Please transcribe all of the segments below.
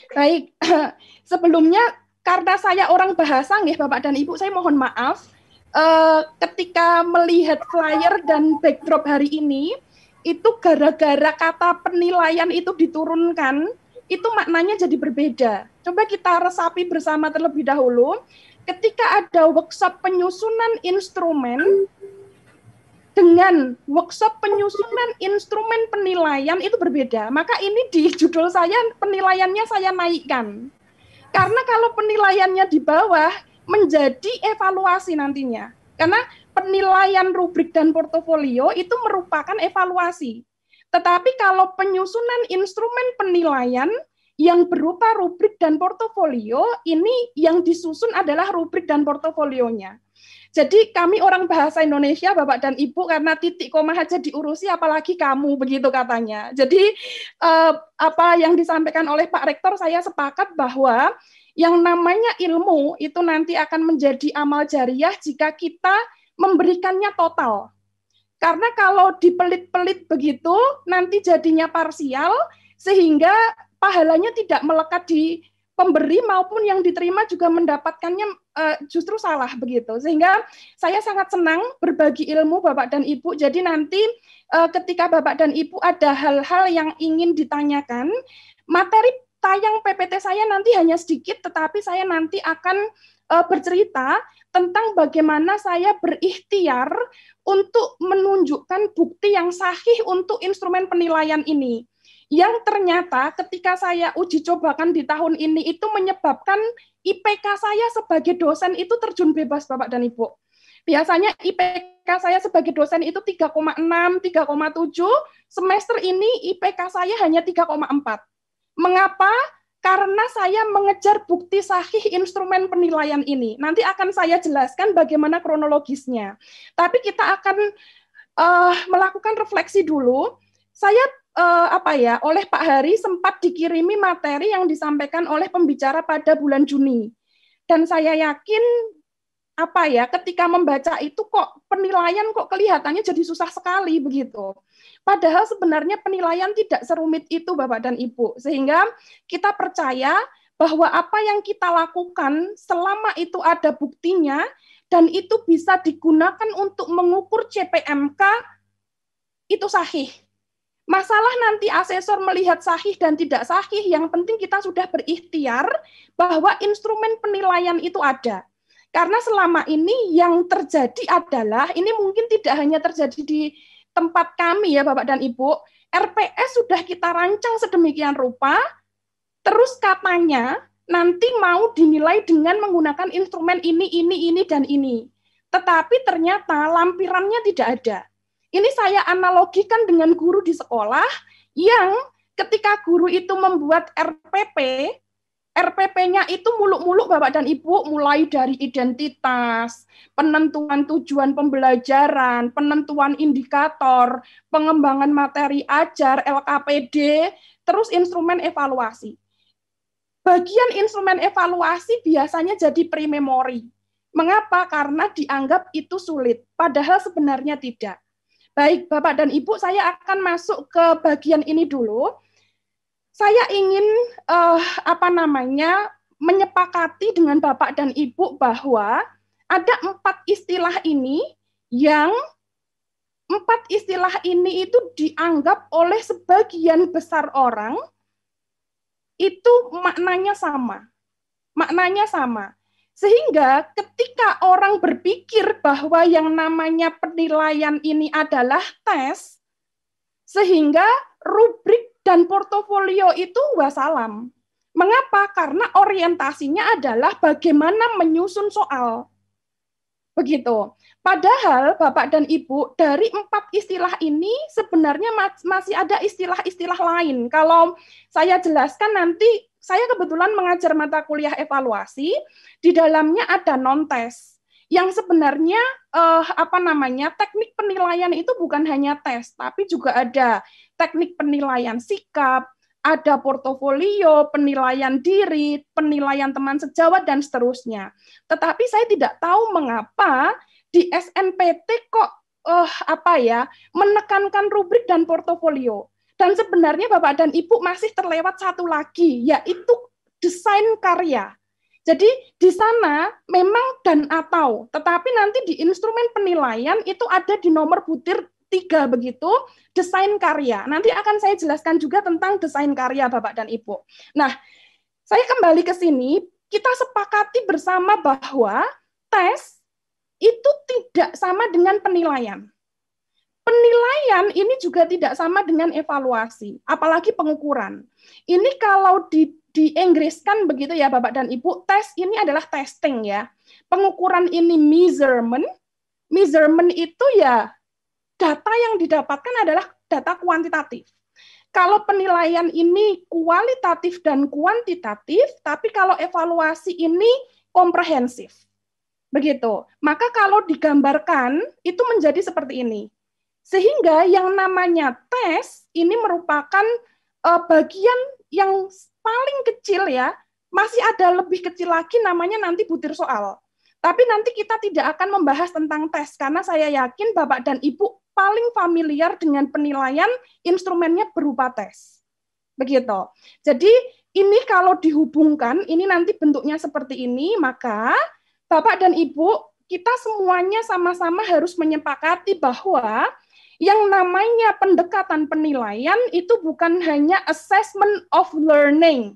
Baik, sebelumnya karena saya orang bahasa, nggih Bapak dan Ibu, saya mohon maaf. Ketika melihat flyer dan backdrop hari ini, itu gara-gara kata penilaian itu diturunkan, itu maknanya jadi berbeda. Coba kita resapi bersama terlebih dahulu. Ketika ada workshop penyusunan instrumen, dengan workshop penyusunan instrumen penilaian itu berbeda. Maka ini di judul saya, penilaiannya saya naikkan. Karena kalau penilaiannya di bawah, menjadi evaluasi nantinya. Karena penilaian rubrik dan portofolio itu merupakan evaluasi. Tetapi kalau penyusunan instrumen penilaian yang berupa rubrik dan portofolio, ini yang disusun adalah rubrik dan portofolionya. Jadi kami orang bahasa Indonesia, Bapak dan Ibu, karena titik koma aja diurusi, apalagi kamu, begitu katanya. Jadi apa yang disampaikan oleh Pak Rektor, saya sepakat bahwa yang namanya ilmu itu nanti akan menjadi amal jariah jika kita memberikannya total. Karena kalau dipelit-pelit begitu, nanti jadinya parsial, sehingga pahalanya tidak melekat di pemberi maupun yang diterima juga mendapatkannya justru salah begitu. Sehingga saya sangat senang berbagi ilmu Bapak dan Ibu. Jadi nanti ketika Bapak dan Ibu ada hal-hal yang ingin ditanyakan, materi tayang PPT saya nanti hanya sedikit, tetapi saya nanti akan bercerita tentang bagaimana saya berikhtiar untuk menunjukkan bukti yang sahih untuk instrumen penilaian ini. Yang ternyata ketika saya uji cobakan di tahun ini itu menyebabkan IPK saya sebagai dosen itu terjun bebas, Bapak dan Ibu. Biasanya IPK saya sebagai dosen itu 3,6, 3,7, semester ini IPK saya hanya 3,4. Mengapa? Karena saya mengejar bukti sahih instrumen penilaian ini. Nanti akan saya jelaskan bagaimana kronologisnya. Tapi kita akan melakukan refleksi dulu. Saya oleh Pak Hari sempat dikirimi materi yang disampaikan oleh pembicara pada bulan Juni. Dan saya yakin ketika membaca itu kok penilaian kok kelihatannya jadi susah sekali begitu. Padahal sebenarnya penilaian tidak serumit itu Bapak dan Ibu. Sehingga kita percaya bahwa apa yang kita lakukan selama itu ada buktinya dan itu bisa digunakan untuk mengukur CPMK itu sahih. Masalah nanti asesor melihat sahih dan tidak sahih, yang penting kita sudah berikhtiar bahwa instrumen penilaian itu ada. Karena selama ini yang terjadi adalah, ini mungkin tidak hanya terjadi di tempat kami ya Bapak dan Ibu, RPS sudah kita rancang sedemikian rupa, terus katanya nanti mau dinilai dengan menggunakan instrumen ini, dan ini. Tetapi ternyata lampirannya tidak ada. Ini saya analogikan dengan guru di sekolah yang ketika guru itu membuat RPP-nya itu muluk-muluk Bapak dan Ibu, mulai dari identitas, penentuan tujuan pembelajaran, penentuan indikator, pengembangan materi ajar, LKPD, terus instrumen evaluasi. Bagian instrumen evaluasi biasanya jadi pre-memori. Mengapa? Karena dianggap itu sulit, padahal sebenarnya tidak. Baik, Bapak dan Ibu, saya akan masuk ke bagian ini dulu. Saya ingin menyepakati dengan Bapak dan Ibu bahwa ada 4 istilah ini yang 4 istilah ini itu dianggap oleh sebagian besar orang itu maknanya sama. Maknanya sama. Sehingga ketika orang berpikir bahwa yang namanya penilaian ini adalah tes, sehingga rubrik dan portofolio itu wassalam. Mengapa? Karena orientasinya adalah bagaimana menyusun soal. Begitu. Padahal Bapak dan Ibu, dari 4 istilah ini sebenarnya masih ada istilah-istilah lain. Kalau saya jelaskan nanti, saya kebetulan mengajar mata kuliah evaluasi, di dalamnya ada non-tes. Yang sebenarnya teknik penilaian itu bukan hanya tes, tapi juga ada teknik penilaian sikap, ada portofolio, penilaian diri, penilaian teman sejawat, dan seterusnya. Tetapi saya tidak tahu mengapa di SNPT kok menekankan rubrik dan portofolio. Dan sebenarnya Bapak dan Ibu masih terlewat satu lagi, yaitu desain karya. Jadi di sana memang dan atau, tetapi nanti di instrumen penilaian itu ada di nomor butir 3 begitu, desain karya. Nanti akan saya jelaskan juga tentang desain karya Bapak dan Ibu. Nah, saya kembali ke sini, kita sepakati bersama bahwa tes itu tidak sama dengan penilaian. Penilaian ini juga tidak sama dengan evaluasi, apalagi pengukuran. Ini kalau di-Inggriskan begitu ya Bapak dan Ibu, tes ini adalah testing ya. Pengukuran ini measurement. Measurement itu ya data yang didapatkan adalah data kuantitatif. Kalau penilaian ini kualitatif dan kuantitatif, tapi kalau evaluasi ini komprehensif. Begitu. Maka kalau digambarkan itu menjadi seperti ini. Sehingga yang namanya tes ini merupakan bagian yang paling kecil ya, masih ada lebih kecil lagi namanya nanti butir soal. Tapi nanti kita tidak akan membahas tentang tes, karena saya yakin Bapak dan Ibu paling familiar dengan penilaian instrumennya berupa tes. Begitu. Jadi ini kalau dihubungkan, ini nanti bentuknya seperti ini, maka Bapak dan Ibu, kita semuanya sama-sama harus menyepakati bahwa yang namanya pendekatan penilaian itu bukan hanya assessment of learning.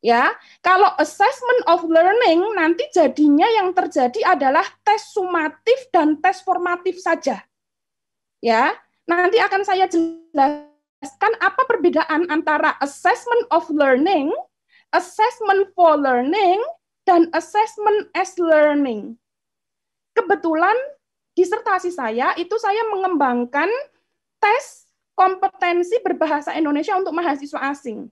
Ya, kalau assessment of learning nanti jadinya yang terjadi adalah tes sumatif dan tes formatif saja. Ya, nanti akan saya jelaskan apa perbedaan antara assessment of learning, assessment for learning, dan assessment as learning. Kebetulan disertasi saya itu saya mengembangkan tes kompetensi berbahasa Indonesia untuk mahasiswa asing.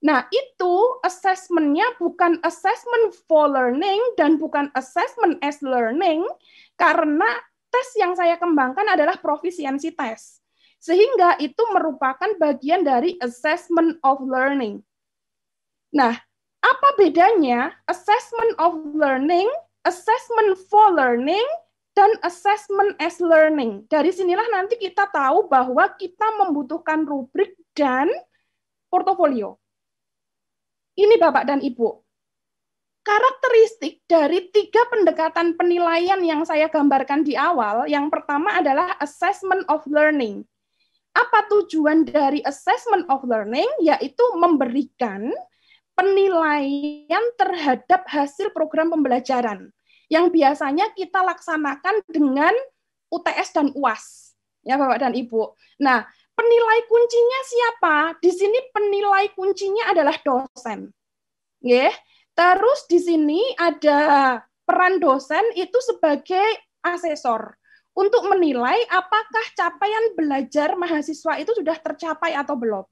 Nah, itu assessment-nya bukan assessment for learning dan bukan assessment as learning, karena tes yang saya kembangkan adalah proficiency test. Sehingga itu merupakan bagian dari assessment of learning. Nah, apa bedanya assessment of learning, assessment for learning, dan assessment as learning? Dari sinilah nanti kita tahu bahwa kita membutuhkan rubrik dan portofolio. Ini Bapak dan Ibu. Karakteristik dari 3 pendekatan penilaian yang saya gambarkan di awal, yang pertama adalah assessment of learning. Apa tujuan dari assessment of learning? Yaitu memberikan penilaian terhadap hasil program pembelajaran yang biasanya kita laksanakan dengan UTS dan UAS, ya Bapak dan Ibu. Nah, penilai kuncinya siapa? Di sini penilai kuncinya adalah dosen. Ya. Terus di sini ada peran dosen itu sebagai asesor untuk menilai apakah capaian belajar mahasiswa itu sudah tercapai atau belum.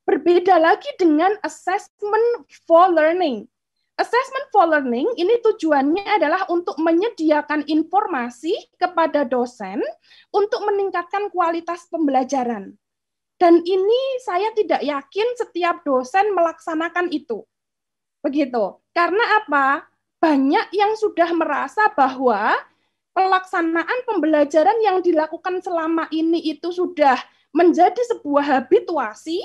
Berbeda lagi dengan assessment for learning. Assessment for learning ini tujuannya adalah untuk menyediakan informasi kepada dosen untuk meningkatkan kualitas pembelajaran. Dan ini saya tidak yakin setiap dosen melaksanakan itu. Begitu. Karena apa? Banyak yang sudah merasa bahwa pelaksanaan pembelajaran yang dilakukan selama ini itu sudah menjadi sebuah habituasi,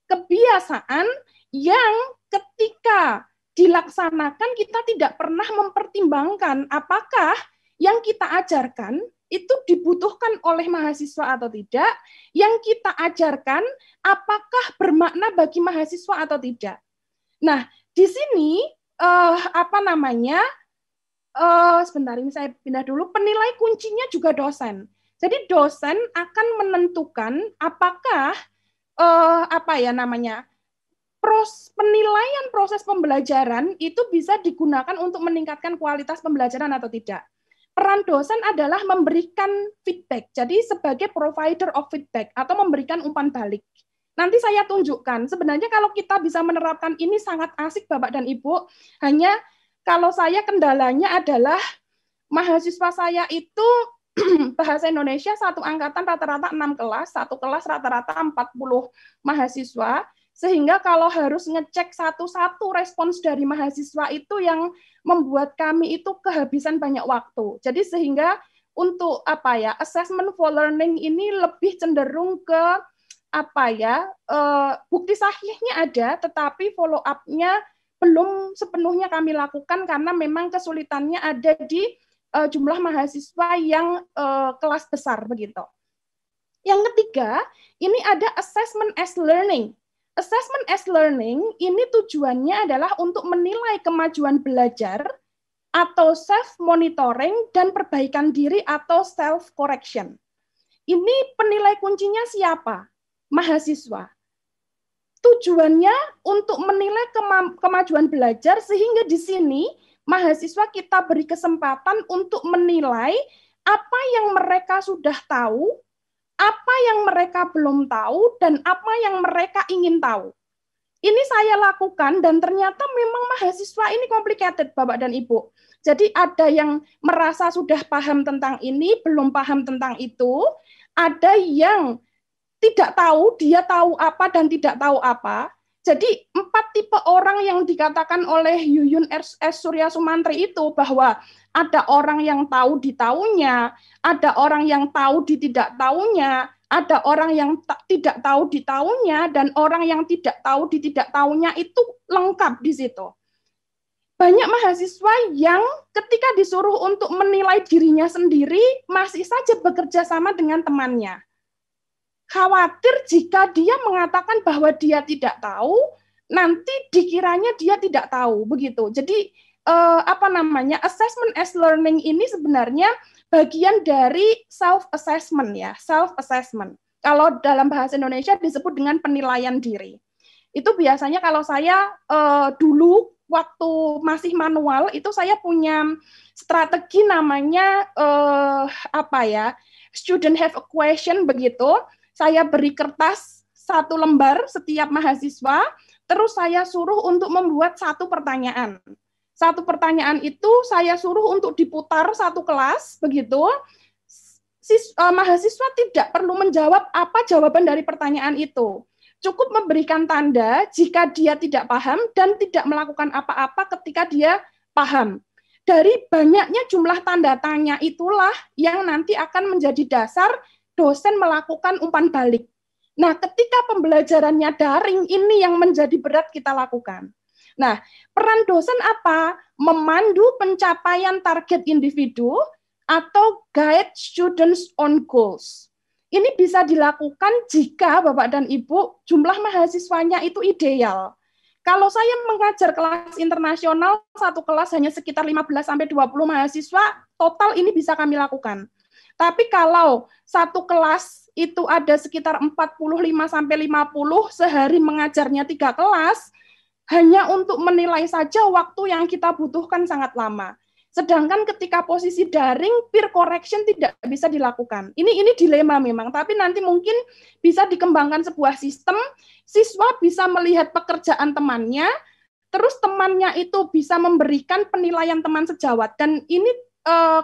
kebiasaan yang ketika dilaksanakan kita tidak pernah mempertimbangkan apakah yang kita ajarkan itu dibutuhkan oleh mahasiswa atau tidak, yang kita ajarkan apakah bermakna bagi mahasiswa atau tidak. Nah, di sini sebentar ini saya pindah dulu, penilai kuncinya juga dosen. Jadi dosen akan menentukan apakah penilaian proses pembelajaran itu bisa digunakan untuk meningkatkan kualitas pembelajaran atau tidak. Peran dosen adalah memberikan feedback, jadi sebagai provider of feedback atau memberikan umpan balik. Nanti saya tunjukkan, sebenarnya kalau kita bisa menerapkan ini sangat asik Bapak dan Ibu, hanya kalau saya kendalanya adalah mahasiswa saya itu bahasa Indonesia satu angkatan rata-rata 6 kelas, satu kelas rata-rata 40 mahasiswa, sehingga kalau harus ngecek satu-satu respons dari mahasiswa itu yang membuat kami itu kehabisan banyak waktu. Jadi sehingga untuk assessment for learning ini lebih cenderung ke bukti sahihnya ada, tetapi follow up-nya belum sepenuhnya kami lakukan karena memang kesulitannya ada di jumlah mahasiswa yang kelas besar begitu. Yang ketiga, ini ada assessment as learning. Assessment as learning ini tujuannya adalah untuk menilai kemajuan belajar atau self-monitoring dan perbaikan diri atau self-correction. Ini penilai kuncinya siapa? Mahasiswa. Tujuannya untuk menilai kemajuan belajar sehingga di sini mahasiswa kita beri kesempatan untuk menilai apa yang mereka sudah tahu, apa yang mereka belum tahu, dan apa yang mereka ingin tahu. Ini saya lakukan dan ternyata memang mahasiswa ini complicated, Bapak dan Ibu. Jadi ada yang merasa sudah paham tentang ini, belum paham tentang itu. Ada yang tidak tahu, dia tahu apa dan tidak tahu apa. Jadi 4 tipe orang yang dikatakan oleh Yuyun S. Surya Sumantri itu bahwa ada orang yang tahu di tahunya, ada orang yang tahu di tidak tahunya, ada orang yang tidak tahu di tahunya, dan orang yang tidak tahu di tidak tahunya itu lengkap di situ. Banyak mahasiswa yang ketika disuruh untuk menilai dirinya sendiri, masih saja bekerja sama dengan temannya. Khawatir jika dia mengatakan bahwa dia tidak tahu, nanti dikiranya dia tidak tahu, begitu. Jadi assessment as learning ini sebenarnya bagian dari self-assessment ya, self-assessment. Kalau dalam bahasa Indonesia disebut dengan penilaian diri. Itu biasanya kalau saya dulu waktu masih manual itu saya punya strategi namanya student have a question begitu. Saya beri kertas 1 lembar setiap mahasiswa, terus saya suruh untuk membuat 1 pertanyaan. 1 pertanyaan itu saya suruh untuk diputar 1 kelas, begitu. Mahasiswa tidak perlu menjawab apa jawaban dari pertanyaan itu. Cukup memberikan tanda jika dia tidak paham dan tidak melakukan apa-apa ketika dia paham. Dari banyaknya jumlah tanda tanya itulah yang nanti akan menjadi dasar dosen melakukan umpan balik. Nah, ketika pembelajarannya daring, ini yang menjadi berat kita lakukan. Nah, peran dosen apa? Memandu pencapaian target individu atau guide students on goals. Ini bisa dilakukan jika Bapak dan Ibu jumlah mahasiswanya itu ideal. Kalau saya mengajar kelas internasional, 1 kelas hanya sekitar 15-20 mahasiswa, total ini bisa kami lakukan. Tapi kalau 1 kelas itu ada sekitar 45-50, sehari mengajarnya 3 kelas, hanya untuk menilai saja waktu yang kita butuhkan sangat lama. Sedangkan ketika posisi daring, peer correction tidak bisa dilakukan. Ini dilema memang, tapi nanti mungkin bisa dikembangkan sebuah sistem, siswa bisa melihat pekerjaan temannya, terus temannya itu bisa memberikan penilaian teman sejawat. Dan ini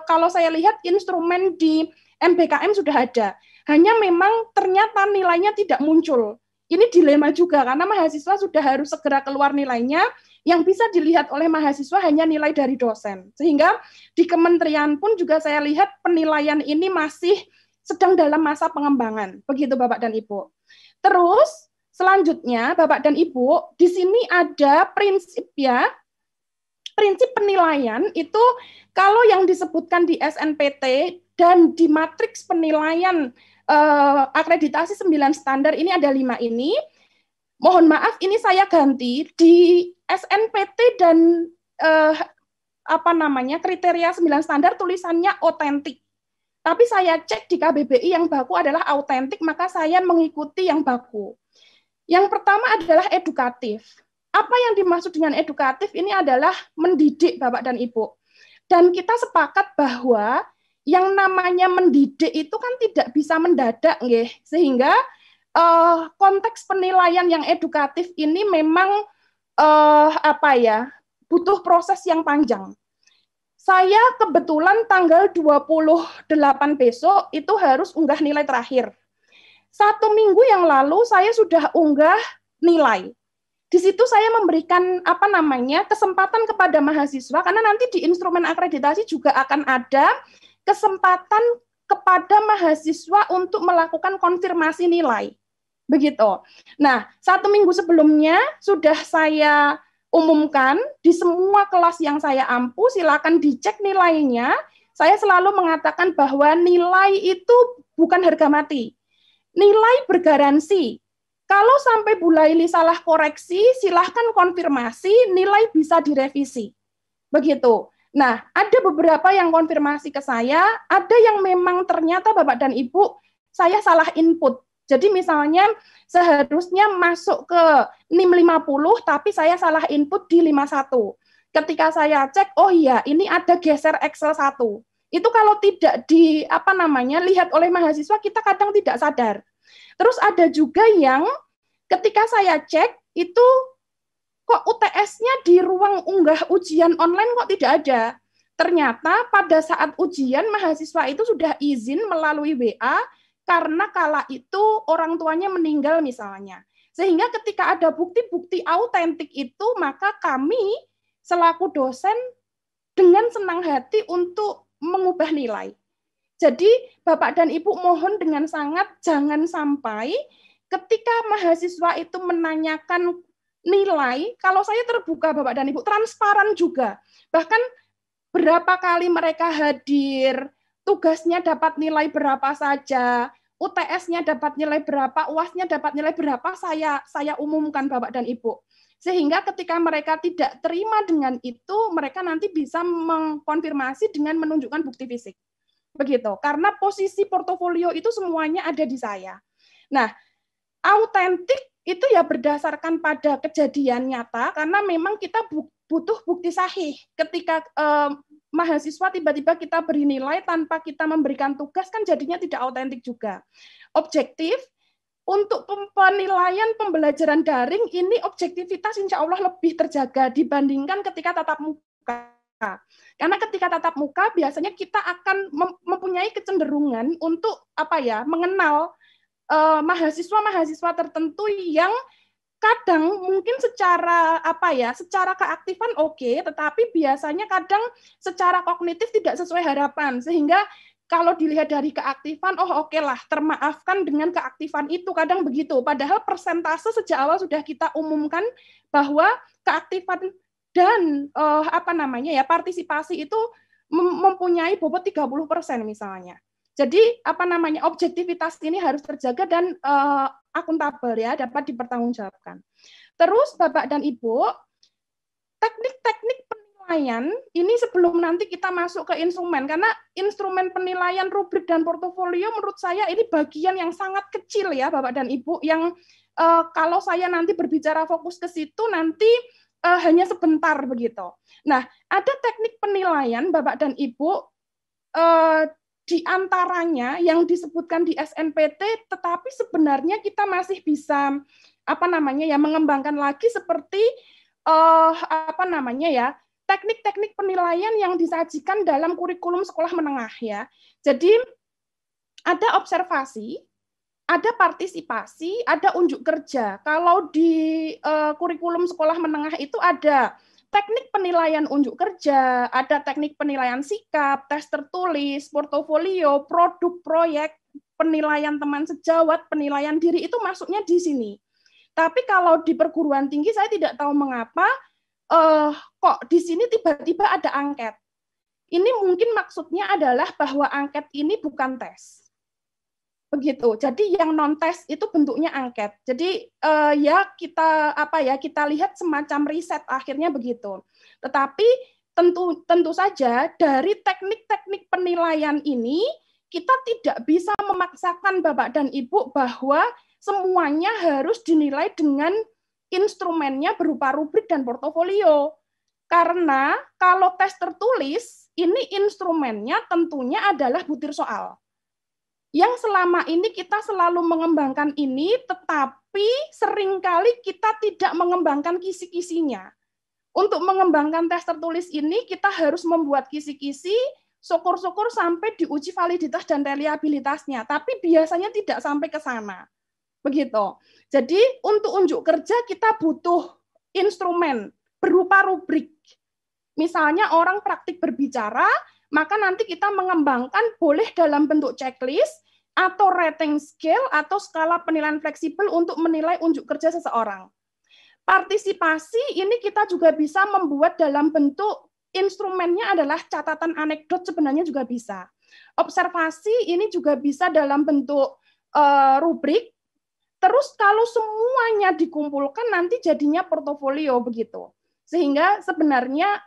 kalau saya lihat instrumen di MBKM sudah ada. Hanya memang ternyata nilainya tidak muncul. Ini dilema juga karena mahasiswa sudah harus segera keluar nilainya, yang bisa dilihat oleh mahasiswa hanya nilai dari dosen. Sehingga di kementerian pun juga saya lihat penilaian ini masih sedang dalam masa pengembangan. Begitu Bapak dan Ibu. Terus selanjutnya Bapak dan Ibu, di sini ada prinsip ya. Prinsip penilaian itu kalau yang disebutkan di SNPT dan di matriks penilaian akreditasi 9 standar ini ada 5 ini. Mohon maaf ini saya ganti di SNPT dan kriteria 9 standar tulisannya otentik. Tapi saya cek di KBBI yang baku adalah autentik, maka saya mengikuti yang baku. Yang pertama adalah edukatif. Apa yang dimaksud dengan edukatif ini adalah mendidik Bapak dan Ibu. Dan kita sepakat bahwa yang namanya mendidik itu kan tidak bisa mendadak, nggih. Sehingga konteks penilaian yang edukatif ini memang butuh proses yang panjang. Saya kebetulan tanggal 28 besok itu harus unggah nilai terakhir. 1 minggu yang lalu saya sudah unggah nilai. Di situ saya memberikan kesempatan kepada mahasiswa karena nanti di instrumen akreditasi juga akan ada kesempatan kepada mahasiswa untuk melakukan konfirmasi nilai. Begitu. Nah, 1 minggu sebelumnya sudah saya umumkan di semua kelas yang saya ampu, silakan dicek nilainya. Saya selalu mengatakan bahwa nilai itu bukan harga mati. Nilai bergaransi. Kalau sampai Bu Laili salah koreksi, silahkan konfirmasi, nilai bisa direvisi. Begitu. Nah, ada beberapa yang konfirmasi ke saya, ada yang memang ternyata Bapak dan Ibu, saya salah input. Jadi misalnya seharusnya masuk ke NIM 50, tapi saya salah input di 51. Ketika saya cek, oh iya, ini ada geser Excel 1. Itu kalau tidak lihat oleh mahasiswa, kita kadang tidak sadar. Terus ada juga yang ketika saya cek, itu kok UTS-nya di ruang unggah ujian online kok tidak ada. Ternyata pada saat ujian, mahasiswa itu sudah izin melalui WA, karena kala itu orang tuanya meninggal misalnya. Sehingga ketika ada bukti-bukti autentik itu, maka kami selaku dosen dengan senang hati untuk mengubah nilai. Jadi Bapak dan Ibu mohon dengan sangat jangan sampai ketika mahasiswa itu menanyakan nilai, kalau saya terbuka Bapak dan Ibu, transparan juga. Bahkan berapa kali mereka hadir, tugasnya dapat nilai berapa saja, UTS-nya dapat nilai berapa, UAS-nya dapat nilai berapa, saya umumkan Bapak dan Ibu. Sehingga ketika mereka tidak terima dengan itu, mereka nanti bisa mengkonfirmasi dengan menunjukkan bukti fisik. Begitu. Karena posisi portofolio itu semuanya ada di saya. Nah, autentik itu ya berdasarkan pada kejadian nyata, karena memang kita butuh bukti sahih. Ketika mahasiswa tiba-tiba kita beri nilai tanpa kita memberikan tugas, kan jadinya tidak autentik juga. Objektif, untuk penilaian pembelajaran daring, ini objektivitas insya Allah lebih terjaga dibandingkan ketika tatap muka. Karena ketika tatap muka, biasanya kita akan mempunyai kecenderungan untuk mengenal mahasiswa-mahasiswa tertentu yang kadang mungkin secara secara keaktifan oke, tetapi biasanya kadang secara kognitif tidak sesuai harapan, sehingga kalau dilihat dari keaktifan, oke lah, termaafkan dengan keaktifan itu, kadang begitu. Padahal persentase sejak awal sudah kita umumkan bahwa keaktifan dan partisipasi itu mempunyai bobot 30% misalnya. Jadi objektivitas ini harus terjaga dan akuntabel ya, dapat dipertanggungjawabkan. Terus Bapak dan Ibu, teknik-teknik penilaian ini sebelum nanti kita masuk ke instrumen, karena instrumen penilaian rubrik dan portofolio menurut saya ini bagian yang sangat kecil ya Bapak dan Ibu, yang kalau saya nanti berbicara fokus ke situ nanti hanya sebentar begitu. Nah, ada teknik penilaian Bapak dan Ibu, di antaranya yang disebutkan di SNPT, tetapi sebenarnya kita masih bisa mengembangkan lagi seperti teknik-teknik penilaian yang disajikan dalam kurikulum sekolah menengah ya. Jadi ada observasi, ada partisipasi, ada unjuk kerja. Kalau di kurikulum sekolah menengah itu ada teknik penilaian unjuk kerja, ada teknik penilaian sikap, tes tertulis, portofolio, produk proyek, penilaian teman sejawat, penilaian diri, itu masuknya di sini. Tapi kalau di perguruan tinggi saya tidak tahu mengapa kok di sini tiba-tiba ada angket. Ini mungkin maksudnya adalah bahwa angket ini bukan tes. Begitu. Jadi yang non tes itu bentuknya angket. Jadi kita lihat semacam riset akhirnya begitu. Tetapi tentu saja dari teknik-teknik penilaian ini kita tidak bisa memaksakan Bapak dan Ibu bahwa semuanya harus dinilai dengan instrumennya berupa rubrik dan portofolio. Karena kalau tes tertulis ini instrumennya tentunya adalah butir soal. Yang selama ini kita selalu mengembangkan ini, tetapi seringkali kita tidak mengembangkan kisi-kisinya. Untuk mengembangkan tes tertulis ini, kita harus membuat kisi-kisi, syukur-syukur sampai diuji validitas dan reliabilitasnya. Tapi biasanya tidak sampai ke sana. Begitu. Jadi untuk unjuk kerja kita butuh instrumen berupa rubrik. Misalnya orang praktik berbicara, maka nanti kita mengembangkan boleh dalam bentuk checklist atau rating scale atau skala penilaian fleksibel untuk menilai unjuk kerja seseorang. Partisipasi ini kita juga bisa membuat dalam bentuk instrumennya adalah catatan anekdot, sebenarnya juga bisa. Observasi ini juga bisa dalam bentuk rubrik. Terus kalau semuanya dikumpulkan nanti jadinya portofolio begitu. Sehingga sebenarnya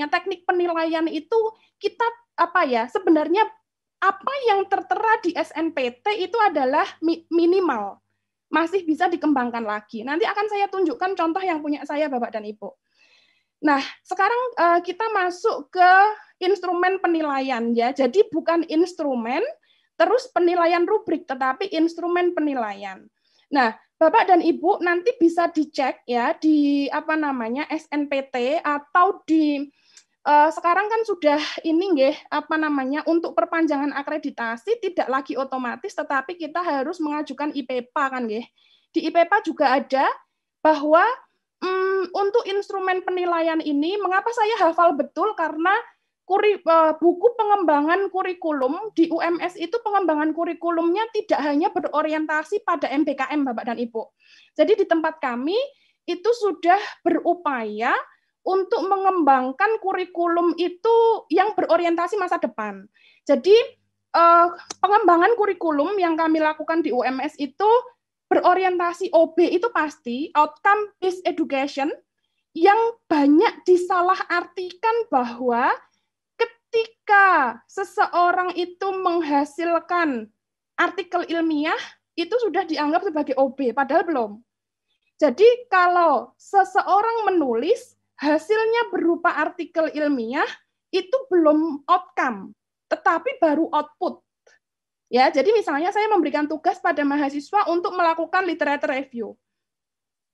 teknik penilaian itu kita sebenarnya apa yang tertera di SNPT itu adalah minimal. Masih bisa dikembangkan lagi. Nanti akan saya tunjukkan contoh yang punya saya Bapak dan Ibu. Nah, sekarang kita masuk ke instrumen penilaian ya. Jadi bukan instrumen terus penilaian rubrik, tetapi instrumen penilaian. Nah, Bapak dan Ibu nanti bisa dicek ya di SNPT atau di sekarang kan sudah ini untuk perpanjangan akreditasi tidak lagi otomatis, tetapi kita harus mengajukan IPPA kan nggih. Di IPPA juga ada bahwa untuk instrumen penilaian ini, mengapa saya hafal betul karena buku pengembangan kurikulum di UMS itu pengembangan kurikulumnya tidak hanya berorientasi pada MBKM Bapak dan Ibu. Jadi di tempat kami itu sudah berupaya untuk mengembangkan kurikulum itu yang berorientasi masa depan. Jadi pengembangan kurikulum yang kami lakukan di UMS itu berorientasi OB itu pasti, outcome based education, yang banyak disalahartikan bahwa ketika seseorang itu menghasilkan artikel ilmiah, itu sudah dianggap sebagai OB, padahal belum. Jadi kalau seseorang menulis, hasilnya berupa artikel ilmiah, itu belum outcome, tetapi baru output. Ya, jadi misalnya saya memberikan tugas pada mahasiswa untuk melakukan literature review.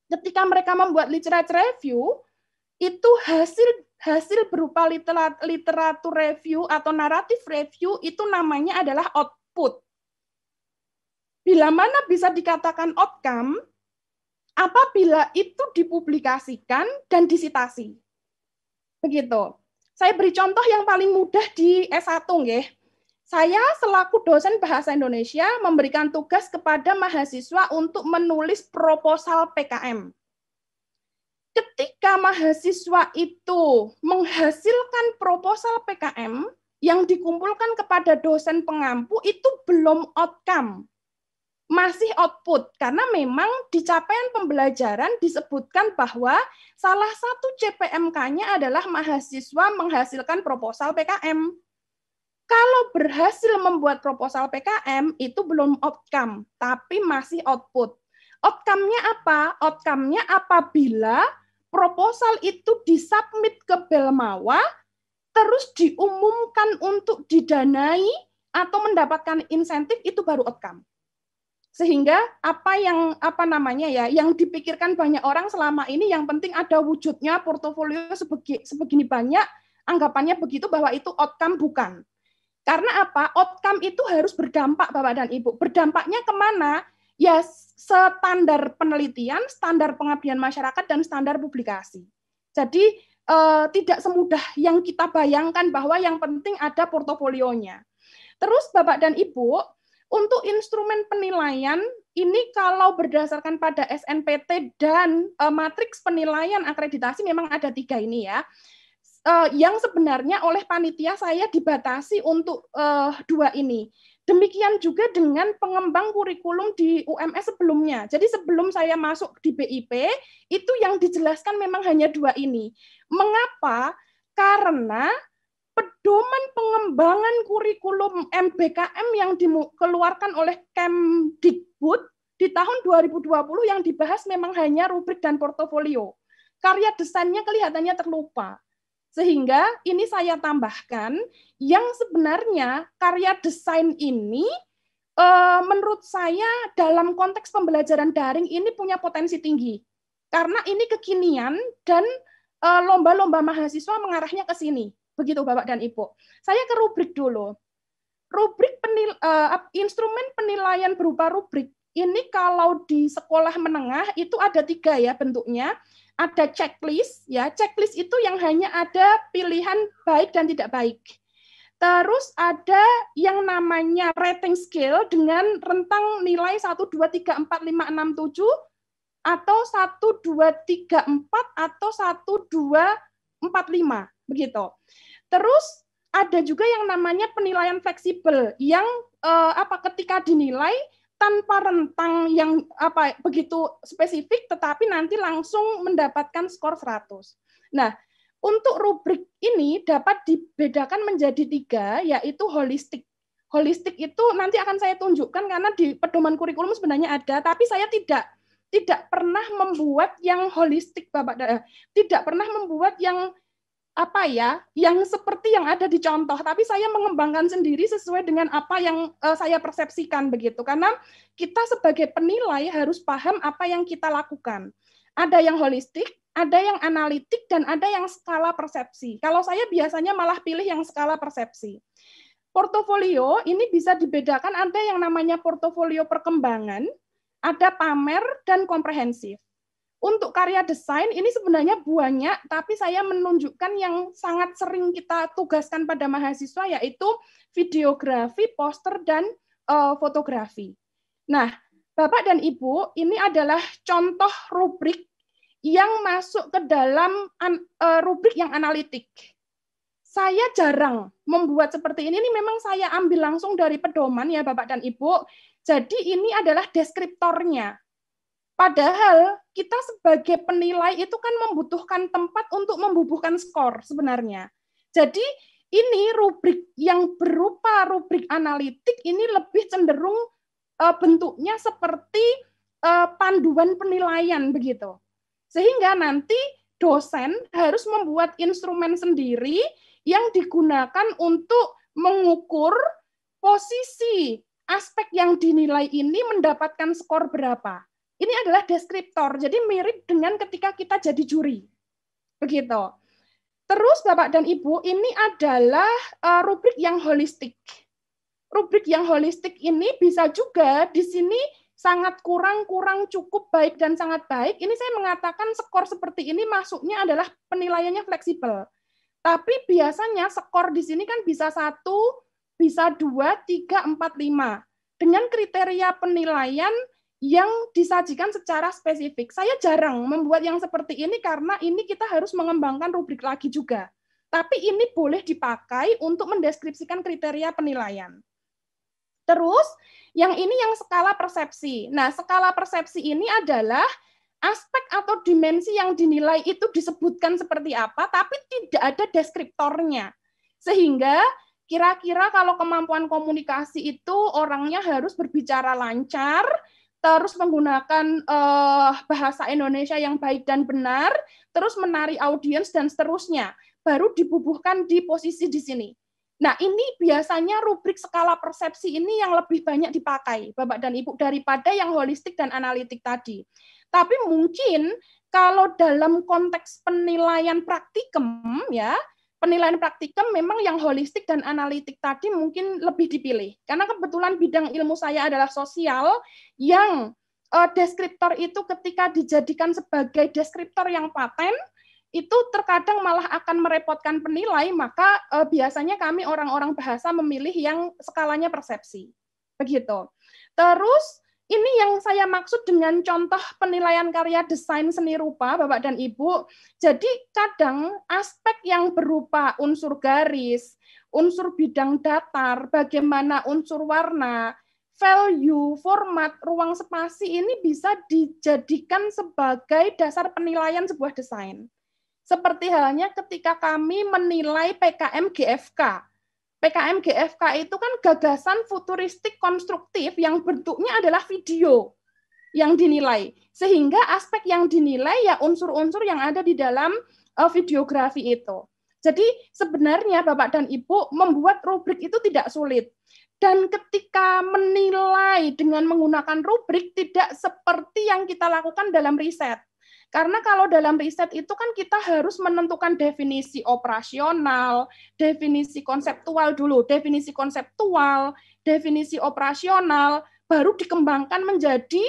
Ketika mereka membuat literature review, itu hasil berupa literatur review atau naratif review itu namanya adalah output. Bila mana bisa dikatakan outcome, apabila itu dipublikasikan dan disitasi. Begitu. Saya beri contoh yang paling mudah di S1 nggih. Saya selaku dosen bahasa Indonesia memberikan tugas kepada mahasiswa untuk menulis proposal PKM. Ketika mahasiswa itu menghasilkan proposal PKM yang dikumpulkan kepada dosen pengampu, itu belum outcome, masih output, karena memang di capaian pembelajaran disebutkan bahwa salah satu CPMK-nya adalah mahasiswa menghasilkan proposal PKM. Kalau berhasil membuat proposal PKM, itu belum outcome, tapi masih output. Outcome-nya apa? Outcome-nya apabila proposal itu disubmit ke Belmawa, terus diumumkan untuk didanai atau mendapatkan insentif, itu baru outcome. Sehingga yang dipikirkan banyak orang selama ini yang penting ada wujudnya portofolio sebegini banyak, anggapannya begitu bahwa itu outcome, bukan. Karena apa? Outcome itu harus berdampak Bapak dan Ibu. Berdampaknya kemana? Ya standar penelitian, standar pengabdian masyarakat, dan standar publikasi. Jadi tidak semudah yang kita bayangkan bahwa yang penting ada portofolionya. Terus Bapak dan Ibu, untuk instrumen penilaian, ini kalau berdasarkan pada SNPT dan matriks penilaian akreditasi memang ada 3 ini ya. Yang sebenarnya oleh panitia saya dibatasi untuk 2 ini. Demikian juga dengan pengembang kurikulum di UMS sebelumnya. Jadi sebelum saya masuk di BIP, itu yang dijelaskan memang hanya 2 ini. Mengapa? Karena pedoman pengembangan kurikulum MBKM yang dikeluarkan oleh Kemdikbud di tahun 2020 yang dibahas memang hanya rubrik dan portofolio. Karya desainnya kelihatannya terlupa. Sehingga ini saya tambahkan yang sebenarnya karya desain ini menurut saya dalam konteks pembelajaran daring ini punya potensi tinggi. Karena ini kekinian dan lomba-lomba mahasiswa mengarahnya ke sini. Begitu Bapak dan Ibu. Saya ke rubrik dulu. Rubrik instrumen penilaian berupa rubrik ini kalau di sekolah menengah itu ada 3 ya bentuknya. Ada checklist, ya checklist itu yang hanya ada pilihan baik dan tidak baik. Terus ada yang namanya rating scale dengan rentang nilai 1, 2, 3, 4, 5, 6, 7, atau 1, 2, 3, 4, atau 1, 2, 4, 5, begitu. Terus ada juga yang namanya penilaian fleksibel yang ketika dinilai tanpa rentang yang begitu spesifik, tetapi nanti langsung mendapatkan skor 100. Nah, untuk rubrik ini dapat dibedakan menjadi 3, yaitu holistik. Holistik itu nanti akan saya tunjukkan karena di pedoman kurikulum sebenarnya ada, tapi saya tidak pernah membuat yang holistik, Bapak. Tidak pernah membuat yang yang seperti yang ada di contoh, tapi saya mengembangkan sendiri sesuai dengan apa yang saya persepsikan begitu. Karena kita sebagai penilai harus paham apa yang kita lakukan. Ada yang holistik, ada yang analitik, dan ada yang skala persepsi. Kalau saya biasanya malah pilih yang skala persepsi. Portofolio ini bisa dibedakan, ada yang namanya portofolio perkembangan, ada pamer, dan komprehensif. Untuk karya desain ini sebenarnya banyak, tapi saya menunjukkan yang sangat sering kita tugaskan pada mahasiswa, yaitu videografi, poster, dan fotografi. Nah, Bapak dan Ibu, ini adalah contoh rubrik yang masuk ke dalam rubrik yang analitik. Saya jarang membuat seperti ini memang saya ambil langsung dari pedoman ya Bapak dan Ibu. Jadi ini adalah deskriptornya. Padahal kita sebagai penilai itu kan membutuhkan tempat untuk membubuhkan skor sebenarnya. Jadi ini rubrik yang berupa rubrik analitik ini lebih cenderung bentuknya seperti panduan penilaian begitu. Sehingga nanti dosen harus membuat instrumen sendiri yang digunakan untuk mengukur posisi aspek yang dinilai ini mendapatkan skor berapa. Ini adalah deskriptor, jadi mirip dengan ketika kita jadi juri. Begitu. Terus Bapak dan Ibu, ini adalah rubrik yang holistik. Rubrik yang holistik ini bisa juga di sini sangat kurang, cukup, baik, dan sangat baik. Ini saya mengatakan skor seperti ini masuknya adalah penilaiannya fleksibel. Tapi biasanya skor di sini kan bisa 1, bisa 2, 3, 4, 5. Dengan kriteria penilaian yang disajikan secara spesifik. Saya jarang membuat yang seperti ini karena ini kita harus mengembangkan rubrik lagi juga. Tapi ini boleh dipakai untuk mendeskripsikan kriteria penilaian. Terus, yang ini yang skala persepsi. Nah, skala persepsi ini adalah aspek atau dimensi yang dinilai itu disebutkan seperti apa, tapi tidak ada deskriptornya. Sehingga kira-kira kalau kemampuan komunikasi itu orangnya harus berbicara lancar, terus menggunakan bahasa Indonesia yang baik dan benar, terus menarik audiens dan seterusnya, baru dibubuhkan di posisi di sini. Nah, ini biasanya rubrik skala persepsi ini yang lebih banyak dipakai, Bapak dan Ibu, daripada yang holistik dan analitik tadi. Tapi mungkin kalau dalam konteks penilaian praktikum, ya, penilaian praktikum memang yang holistik dan analitik tadi mungkin lebih dipilih. Karena kebetulan bidang ilmu saya adalah sosial, yang deskriptor itu ketika dijadikan sebagai deskriptor yang paten, itu terkadang malah akan merepotkan penilai, maka biasanya kami orang-orang bahasa memilih yang skalanya persepsi. Begitu. Terus, ini yang saya maksud dengan contoh penilaian karya desain seni rupa, Bapak dan Ibu. Jadi kadang aspek yang berupa unsur garis, unsur bidang datar, bagaimana unsur warna, value, format, ruang spasi ini bisa dijadikan sebagai dasar penilaian sebuah desain. Seperti halnya ketika kami menilai PKM GFK. PKM GFK itu kan gagasan futuristik konstruktif yang bentuknya adalah video yang dinilai. Sehingga aspek yang dinilai ya unsur-unsur yang ada di dalam videografi itu. Jadi sebenarnya Bapak dan Ibu membuat rubrik itu tidak sulit. Dan ketika menilai dengan menggunakan rubrik tidak seperti yang kita lakukan dalam riset. Karena kalau dalam riset itu kan kita harus menentukan definisi operasional, definisi konseptual dulu, definisi konseptual, definisi operasional, baru dikembangkan menjadi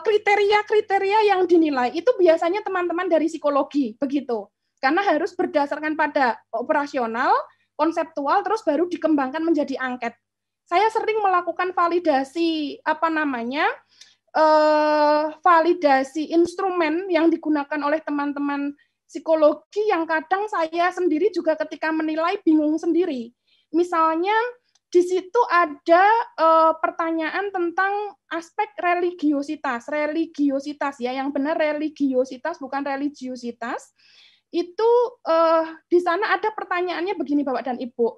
kriteria-kriteria yang dinilai. Itu biasanya teman-teman dari psikologi begitu. karena harus berdasarkan pada operasional, konseptual, terus baru dikembangkan menjadi angket. Saya sering melakukan validasi validasi instrumen yang digunakan oleh teman-teman psikologi yang kadang saya sendiri juga ketika menilai bingung sendiri. Misalnya di situ ada pertanyaan tentang aspek religiositas ya, yang benar religiositas bukan religiositas. Itu di sana ada pertanyaannya begini Bapak dan Ibu,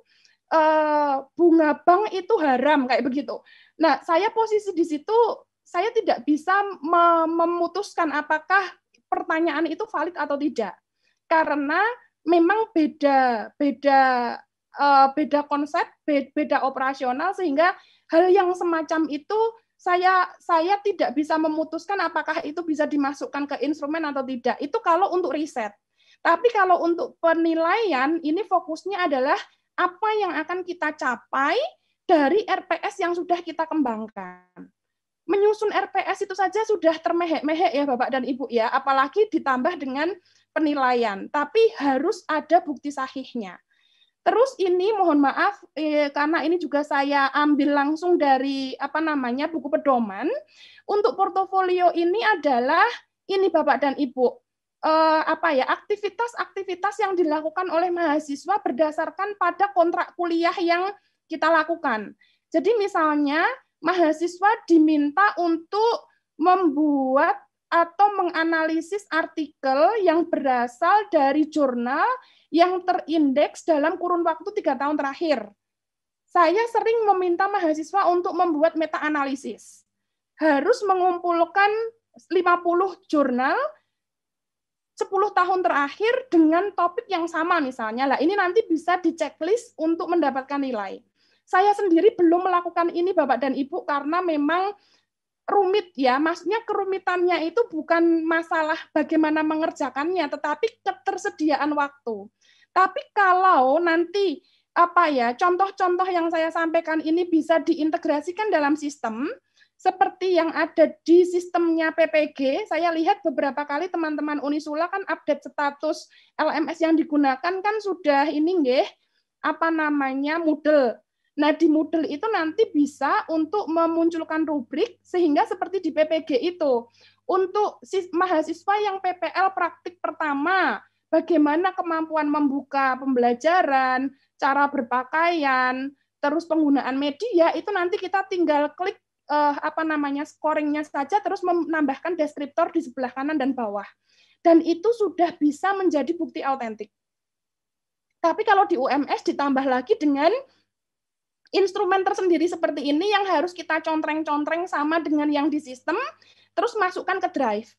bunga bank itu haram kayak begitu. Nah, saya posisi di situ saya tidak bisa memutuskan apakah pertanyaan itu valid atau tidak, karena memang beda konsep, beda operasional, sehingga hal yang semacam itu saya tidak bisa memutuskan apakah itu bisa dimasukkan ke instrumen atau tidak. Itu kalau untuk riset. Tapi kalau untuk penilaian, ini fokusnya adalah apa yang akan kita capai dari RPS yang sudah kita kembangkan. Menyusun RPS itu saja sudah termehek-mehek ya Bapak dan Ibu ya, apalagi ditambah dengan penilaian. Tapi harus ada bukti sahihnya. Terus ini mohon maaf karena ini juga saya ambil langsung dari buku pedoman. Untuk portofolio ini adalah ini Bapak dan Ibu, aktivitas-aktivitas yang dilakukan oleh mahasiswa berdasarkan pada kontrak kuliah yang kita lakukan. Jadi misalnya mahasiswa diminta untuk membuat atau menganalisis artikel yang berasal dari jurnal yang terindeks dalam kurun waktu 3 tahun terakhir. Saya sering meminta mahasiswa untuk membuat meta-analisis. Harus mengumpulkan 50 jurnal 10 tahun terakhir dengan topik yang sama misalnya. Lah ini nanti bisa di-checklist untuk mendapatkan nilai. Saya sendiri belum melakukan ini Bapak dan Ibu karena memang rumit ya, maksudnya kerumitannya itu bukan masalah bagaimana mengerjakannya, tetapi ketersediaan waktu. Tapi kalau nanti contoh-contoh yang saya sampaikan ini bisa diintegrasikan dalam sistem, seperti yang ada di sistemnya PPG, saya lihat beberapa kali teman-teman Unisula kan update status LMS yang digunakan kan sudah ini Moodle. Nah, di Moodle itu nanti bisa untuk memunculkan rubrik sehingga seperti di PPG itu. Untuk mahasiswa yang PPL praktik pertama, bagaimana kemampuan membuka pembelajaran, cara berpakaian, terus penggunaan media, itu nanti kita tinggal klik scoringnya saja, terus menambahkan deskriptor di sebelah kanan dan bawah. Dan itu sudah bisa menjadi bukti autentik. Tapi kalau di UMS ditambah lagi dengan instrumen tersendiri seperti ini yang harus kita contreng-contreng sama dengan yang di sistem, terus masukkan ke drive.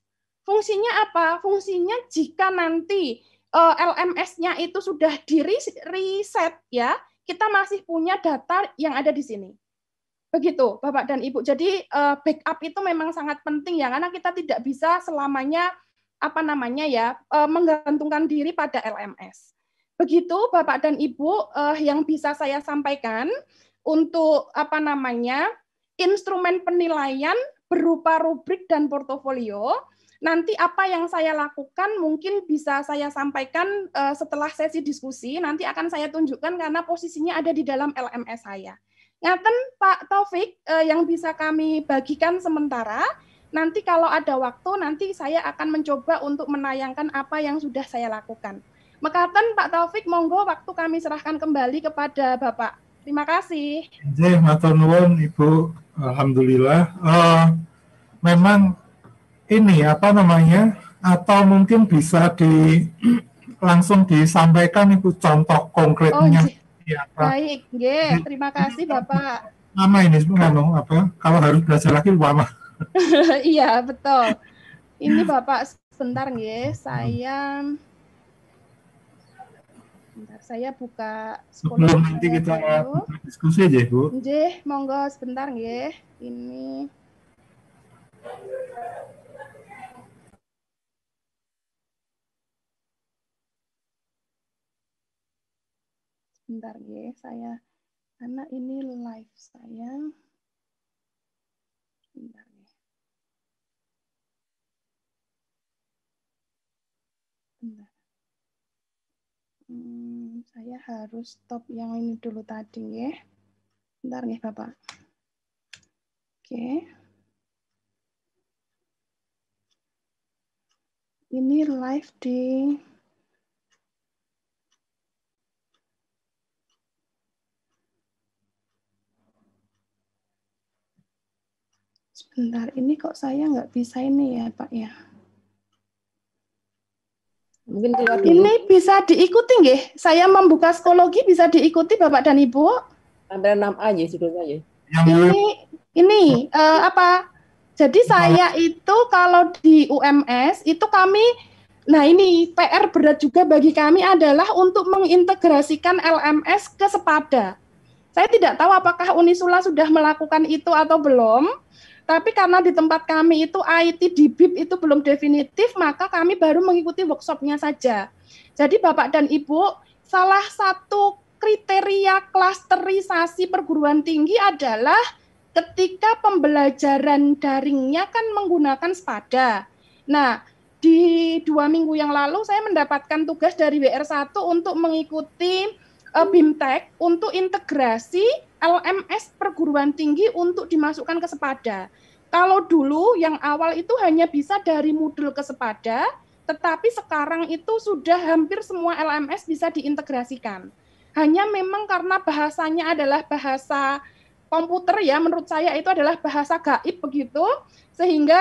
Fungsinya apa? Fungsinya jika nanti LMS-nya itu sudah di-reset ya, kita masih punya data yang ada di sini. Begitu, Bapak dan Ibu. Jadi backup itu memang sangat penting ya, karena kita tidak bisa selamanya menggantungkan diri pada LMS. Begitu Bapak dan Ibu yang bisa saya sampaikan untuk instrumen penilaian berupa rubrik dan portofolio. Nanti apa yang saya lakukan mungkin bisa saya sampaikan setelah sesi diskusi, nanti akan saya tunjukkan karena posisinya ada di dalam LMS saya. Ngaten Pak Taufik yang bisa kami bagikan sementara, nanti kalau ada waktu nanti saya akan mencoba untuk menayangkan apa yang sudah saya lakukan. Mekaten Pak Taufik, monggo waktu kami serahkan kembali kepada Bapak. Terima kasih. Matur nuwun Ibu. Alhamdulillah. Memang ini atau mungkin bisa langsung disampaikan Ibu contoh konkretnya. Baik, terima kasih Bapak. Lama ini kalau harus belajar lagi lama. Iya, betul. Ini Bapak sebentar saya buka sebelum nanti kita diskusi aja Bu. Monggo sebentar Ini sebentar saya karena ini live saya. Sebentar Bentar. Saya harus stop yang ini dulu tadi ya. Bentar nih Bapak. Oke. Ini live di sebentar, ini kok saya nggak bisa ini ya Pak ya. Mungkin keluar dulu. Ini bisa diikuti nggih? Saya membuka psikologi bisa diikuti Bapak dan Ibu? Ada 6A ya judulnya ya. Ini apa? Jadi saya itu kalau di UMS itu kami, nah ini PR berat juga bagi kami adalah untuk mengintegrasikan LMS ke Sepada. Saya tidak tahu apakah Unisula sudah melakukan itu atau belum, tapi karena di tempat kami itu IT di BIP itu belum definitif, maka kami baru mengikuti workshopnya saja. Jadi Bapak dan Ibu, salah satu kriteria klasterisasi perguruan tinggi adalah ketika pembelajaran daringnya kan menggunakan Sepada. Nah, di 2 minggu yang lalu saya mendapatkan tugas dari WR1 untuk mengikuti BIMTEK untuk integrasi LMS perguruan tinggi untuk dimasukkan ke Sepada. Kalau dulu yang awal itu hanya bisa dari Moodle ke Sepada, tetapi sekarang itu sudah hampir semua LMS bisa diintegrasikan. Hanya memang karena bahasanya adalah bahasa komputer ya, menurut saya itu adalah bahasa gaib begitu, sehingga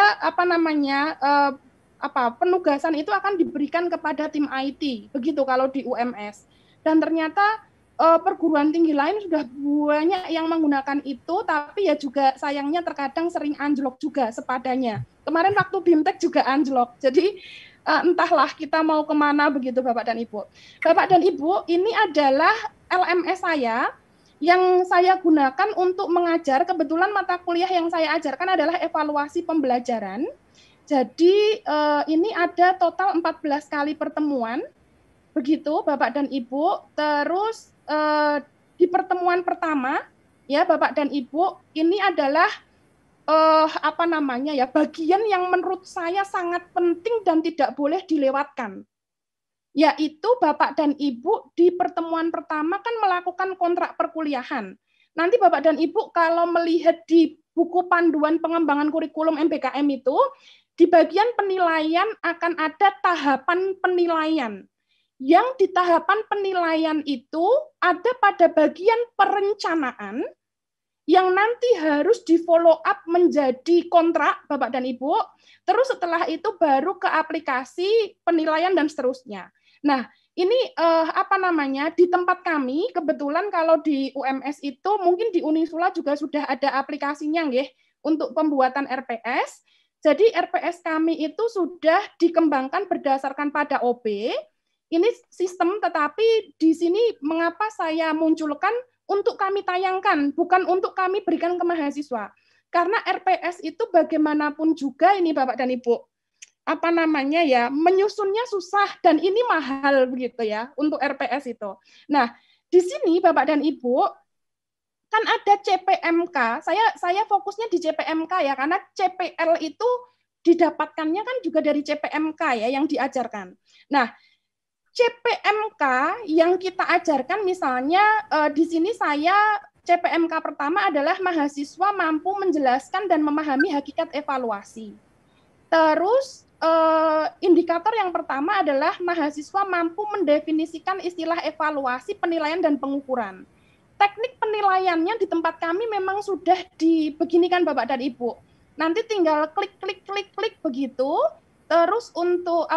penugasan itu akan diberikan kepada tim IT begitu kalau di UMS. Dan ternyata perguruan tinggi lain sudah banyak yang menggunakan itu, tapi ya juga sayangnya terkadang sering anjlok juga Sepadanya. Kemarin waktu BIMTEK juga anjlok, jadi entahlah kita mau kemana begitu Bapak dan Ibu. Bapak dan Ibu, ini adalah LMS saya yang saya gunakan untuk mengajar. Kebetulan mata kuliah yang saya ajarkan adalah evaluasi pembelajaran. Jadi ini ada total 14 kali pertemuan, begitu Bapak dan Ibu. Terus di pertemuan pertama, ya Bapak dan Ibu, ini adalah bagian yang menurut saya sangat penting dan tidak boleh dilewatkan. Yaitu Bapak dan Ibu di pertemuan pertama kan melakukan kontrak perkuliahan. Nanti Bapak dan Ibu kalau melihat di buku panduan pengembangan kurikulum MBKM itu, di bagian penilaian akan ada tahapan penilaian. Yang di tahapan penilaian itu ada pada bagian perencanaan, yang nanti harus di follow up menjadi kontrak Bapak dan Ibu, terus setelah itu baru ke aplikasi penilaian dan seterusnya. Nah, ini di tempat kami kebetulan kalau di UMS itu mungkin di Unisula juga sudah ada aplikasinya nggih untuk pembuatan RPS. Jadi RPS kami itu sudah dikembangkan berdasarkan pada OB. Ini sistem, tetapi di sini mengapa saya munculkan untuk kami tayangkan, bukan untuk kami berikan ke mahasiswa. Karena RPS itu bagaimanapun juga ini Bapak dan Ibu, menyusunnya susah dan ini mahal begitu ya untuk RPS itu. Nah, di sini Bapak dan Ibu kan ada CPMK. Saya fokusnya di CPMK ya, karena CPL itu didapatkannya kan juga dari CPMK ya yang diajarkan. Nah, CPMK yang kita ajarkan misalnya di sini saya CPMK pertama adalah mahasiswa mampu menjelaskan dan memahami hakikat evaluasi. Terus indikator yang pertama adalah mahasiswa mampu mendefinisikan istilah evaluasi, penilaian, dan pengukuran. Teknik penilaiannya di tempat kami memang sudah dibeginikan Bapak dan Ibu. Nanti tinggal klik begitu. Terus untuk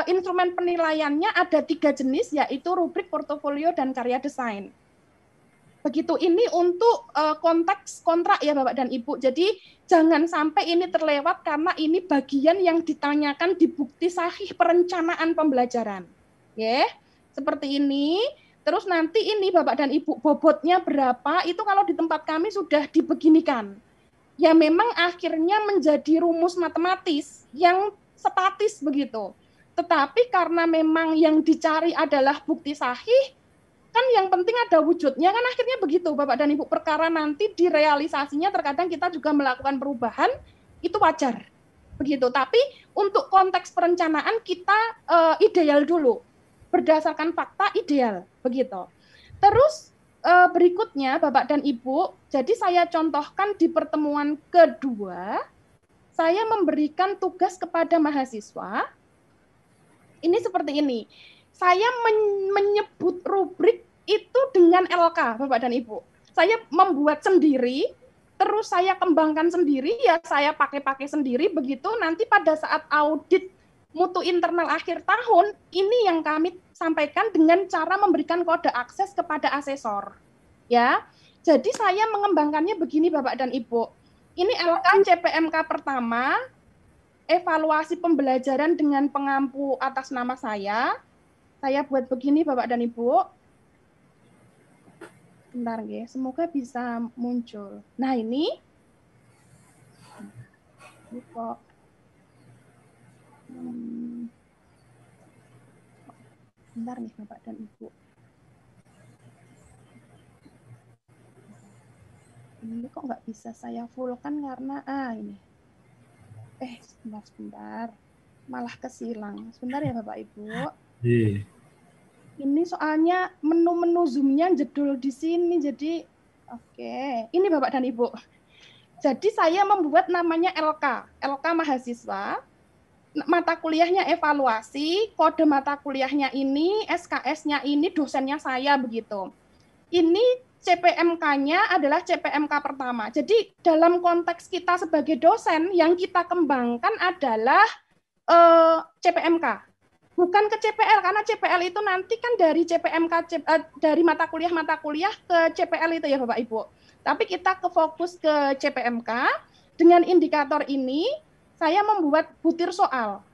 instrumen penilaiannya ada 3 jenis, yaitu rubrik, portofolio, dan karya desain. Begitu, ini untuk konteks kontrak ya Bapak dan Ibu. Jadi jangan sampai ini terlewat karena ini bagian yang ditanyakan di bukti sahih perencanaan pembelajaran. Ya, seperti ini. Terus nanti ini Bapak dan Ibu bobotnya berapa, itu kalau di tempat kami sudah dibeginikan. Ya memang akhirnya menjadi rumus matematis yang statis begitu. Tetapi karena memang yang dicari adalah bukti sahih, kan yang penting ada wujudnya, kan akhirnya begitu Bapak dan Ibu. Perkara nanti di realisasinya terkadang kita juga melakukan perubahan, itu wajar begitu. Tapi untuk konteks perencanaan kita ideal dulu berdasarkan fakta ideal, begitu. Terus berikutnya Bapak dan Ibu, jadi saya contohkan di pertemuan kedua, saya memberikan tugas kepada mahasiswa, ini seperti ini, saya menyebut rubrik itu dengan LK, Bapak dan Ibu. Saya membuat sendiri, terus saya kembangkan sendiri, ya saya pakai sendiri, begitu nanti pada saat audit mutu internal akhir tahun, ini yang kami sampaikan dengan cara memberikan kode akses kepada asesor. Ya, jadi saya mengembangkannya begini Bapak dan Ibu. Ini LK CPMK pertama, evaluasi pembelajaran dengan pengampu atas nama saya. Saya buat begini Bapak dan Ibu. Bentar ya, semoga bisa muncul. Nah ini kok. Bentar nih Bapak dan Ibu. Ini kok nggak bisa saya fullkan karena ini. Sebentar. Malah kesilang. Sebentar ya Bapak Ibu. Ini soalnya menu-menu Zoom-nya jedul di sini, jadi oke. Ini Bapak dan Ibu. Jadi saya membuat namanya LK mahasiswa. Mata kuliahnya evaluasi, kode mata kuliahnya ini, SKS-nya ini, dosennya saya begitu. Ini CPMK-nya adalah CPMK pertama. Jadi dalam konteks kita sebagai dosen yang kita kembangkan adalah CPMK. Bukan ke CPL, karena CPL itu nanti kan dari CPMK, dari mata kuliah ke CPL itu ya Bapak Ibu. Tapi kita fokus ke CPMK, dengan indikator ini saya membuat butir soal.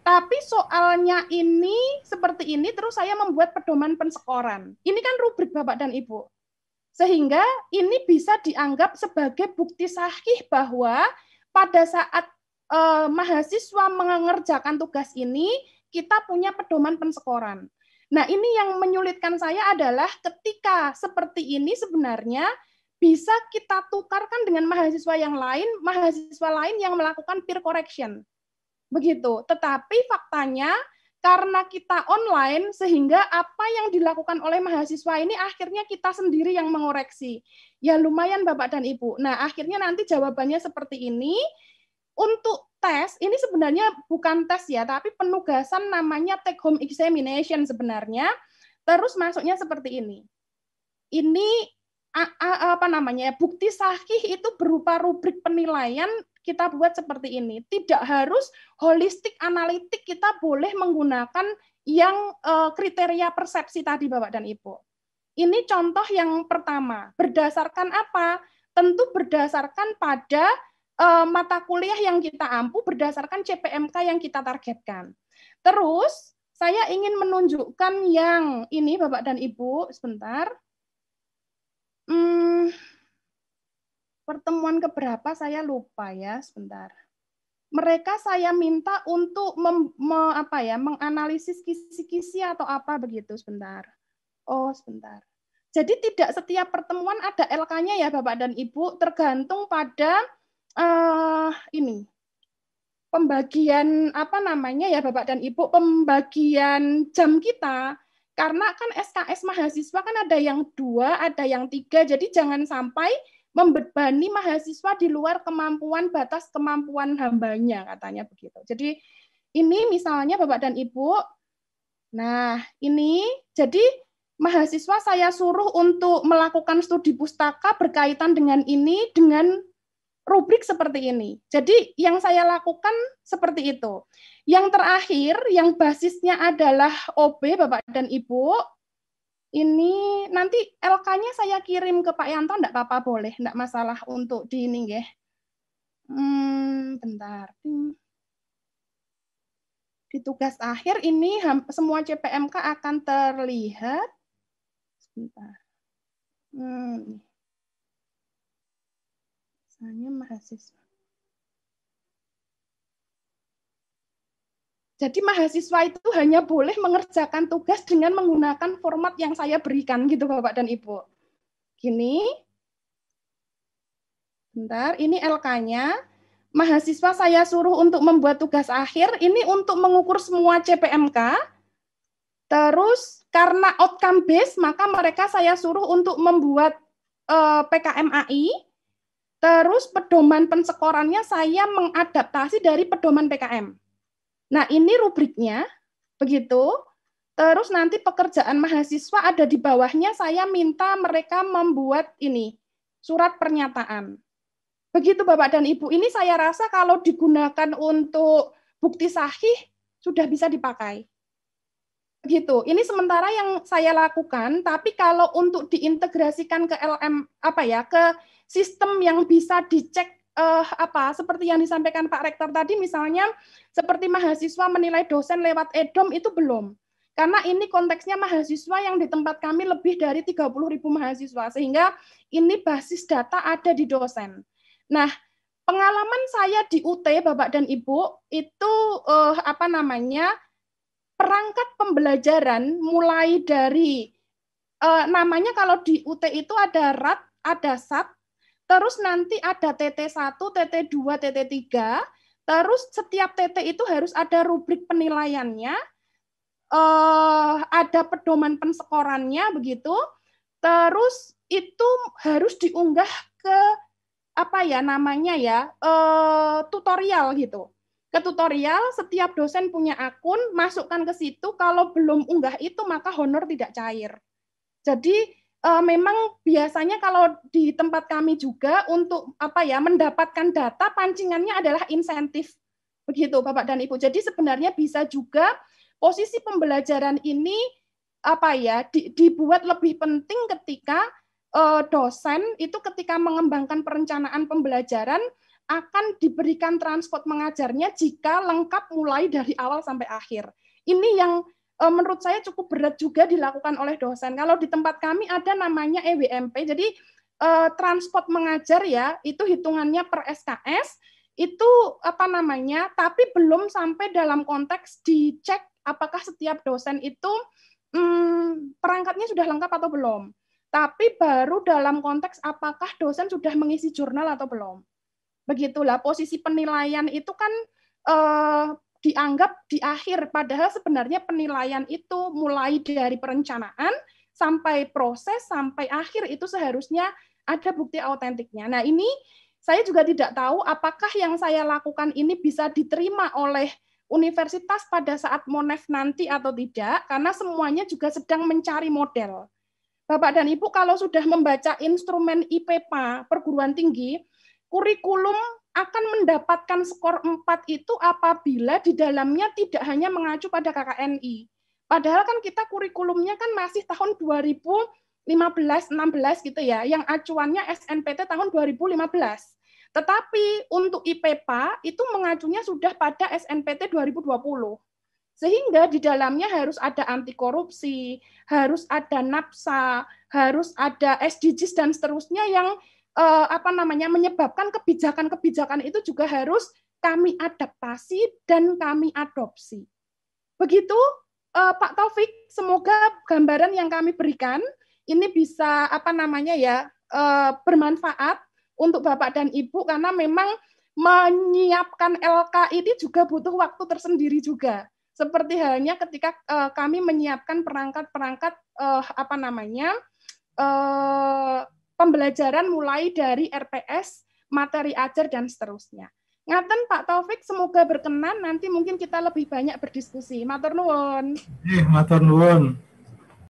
Tapi soalnya ini seperti ini, terus saya membuat pedoman pensekoran. Ini kan rubrik Bapak dan Ibu. Sehingga ini bisa dianggap sebagai bukti sahih bahwa pada saat mahasiswa mengerjakan tugas ini, kita punya pedoman pensekoran. Nah, ini yang menyulitkan saya adalah ketika seperti ini sebenarnya bisa kita tukarkan dengan mahasiswa lain yang melakukan peer correction. Begitu. Tetapi faktanya karena kita online sehingga apa yang dilakukan oleh mahasiswa ini akhirnya kita sendiri yang mengoreksi. Ya lumayan Bapak dan Ibu. Nah, akhirnya nanti jawabannya seperti ini. Untuk tes, ini sebenarnya bukan tes ya, tapi penugasan namanya take home examination sebenarnya. Terus masuknya seperti ini. Ini bukti sahih itu berupa rubrik penilaian kita buat seperti ini. Tidak harus holistik analitik, kita boleh menggunakan yang kriteria persepsi tadi Bapak dan Ibu. Ini contoh yang pertama. Berdasarkan apa? Tentu berdasarkan pada mata kuliah yang kita ampu berdasarkan CPMK yang kita targetkan. Terus, saya ingin menunjukkan yang ini, Bapak dan Ibu, sebentar. Pertemuan keberapa saya lupa ya, sebentar. Mereka saya minta untuk menganalisis kisi-kisi atau apa begitu, sebentar. Oh, sebentar. Jadi tidak setiap pertemuan ada LK-nya ya, Bapak dan Ibu, tergantung pada ini pembagian Bapak dan Ibu, pembagian jam kita, karena kan SKS mahasiswa kan ada yang 2, ada yang 3, jadi jangan sampai membebani mahasiswa di luar batas kemampuan hambanya, katanya begitu. Jadi ini misalnya Bapak dan Ibu, nah ini jadi mahasiswa saya suruh untuk melakukan studi pustaka berkaitan dengan ini, dengan rubrik seperti ini. Jadi yang saya lakukan seperti itu. Yang terakhir, yang basisnya adalah OB, Bapak dan Ibu, ini nanti LK-nya saya kirim ke Pak Yanto, enggak apa-apa boleh, enggak masalah untuk di ini ya. Bentar. Di tugas akhir ini semua CPMK akan terlihat. Sebentar. Hanya mahasiswa. Jadi mahasiswa itu hanya boleh mengerjakan tugas dengan menggunakan format yang saya berikan gitu Bapak dan Ibu. Gini. Bentar, ini LK-nya. Mahasiswa saya suruh untuk membuat tugas akhir, ini untuk mengukur semua CPMK. Terus karena outcome based, maka mereka saya suruh untuk membuat PKMAI. Terus pedoman pensekorannya saya mengadaptasi dari pedoman PKM. Nah, ini rubriknya, begitu. Terus nanti pekerjaan mahasiswa ada di bawahnya, saya minta mereka membuat ini, surat pernyataan. Begitu Bapak dan Ibu, ini saya rasa kalau digunakan untuk bukti sahih, sudah bisa dipakai. Begitu, ini sementara yang saya lakukan, tapi kalau untuk diintegrasikan ke LM, ke sistem yang bisa dicek seperti yang disampaikan Pak Rektor tadi, misalnya seperti mahasiswa menilai dosen lewat EDOM itu belum. Karena ini konteksnya mahasiswa yang di tempat kami lebih dari 30.000 mahasiswa, sehingga ini basis data ada di dosen. Nah, pengalaman saya di UT, Bapak dan Ibu, itu perangkat pembelajaran mulai dari namanya kalau di UT itu ada RAT, ada SAT, terus nanti ada TT1, TT2, TT3, terus setiap TT itu harus ada rubrik penilaiannya, ada pedoman pensekorannya begitu, terus itu harus diunggah ke tutorial gitu. Ke tutorial, setiap dosen punya akun, masukkan ke situ, kalau belum unggah itu maka honor tidak cair. Jadi memang biasanya kalau di tempat kami juga untuk mendapatkan data, pancingannya adalah insentif. Begitu Bapak dan Ibu. Jadi sebenarnya bisa juga posisi pembelajaran ini dibuat lebih penting ketika dosen itu ketika mengembangkan perencanaan pembelajaran akan diberikan transport mengajarnya jika lengkap mulai dari awal sampai akhir. Ini yang menurut saya cukup berat juga dilakukan oleh dosen. Kalau di tempat kami ada namanya EWMP, jadi transport mengajar ya, itu hitungannya per SKS, itu tapi belum sampai dalam konteks dicek apakah setiap dosen itu perangkatnya sudah lengkap atau belum. Tapi baru dalam konteks apakah dosen sudah mengisi jurnal atau belum. Begitulah posisi penilaian itu kan dianggap di akhir, padahal sebenarnya penilaian itu mulai dari perencanaan sampai proses sampai akhir itu seharusnya ada bukti autentiknya. Nah, ini saya juga tidak tahu apakah yang saya lakukan ini bisa diterima oleh universitas pada saat Monef nanti atau tidak, karena semuanya juga sedang mencari model. Bapak dan Ibu kalau sudah membaca instrumen IPPA perguruan tinggi, kurikulum akan mendapatkan skor 4 itu apabila di dalamnya tidak hanya mengacu pada KKNI. Padahal kan kita kurikulumnya kan masih tahun 2015-16 gitu ya, yang acuannya SNPT tahun 2015. Tetapi untuk IPPA itu mengacunya sudah pada SNPT 2020. Sehingga di dalamnya harus ada anti korupsi, harus ada NAPSA, harus ada SDGs dan seterusnya yang menyebabkan kebijakan-kebijakan itu juga harus kami adaptasi dan kami adopsi. Begitu Pak Taufik, semoga gambaran yang kami berikan ini bisa bermanfaat untuk Bapak dan Ibu, karena memang menyiapkan LK ini juga butuh waktu tersendiri juga. Seperti halnya ketika kami menyiapkan perangkat-perangkat pembelajaran mulai dari RPS, materi ajar, dan seterusnya. Ngaten Pak Taufik, semoga berkenan, nanti mungkin kita lebih banyak berdiskusi. Matur nuwun. Matur nuwun.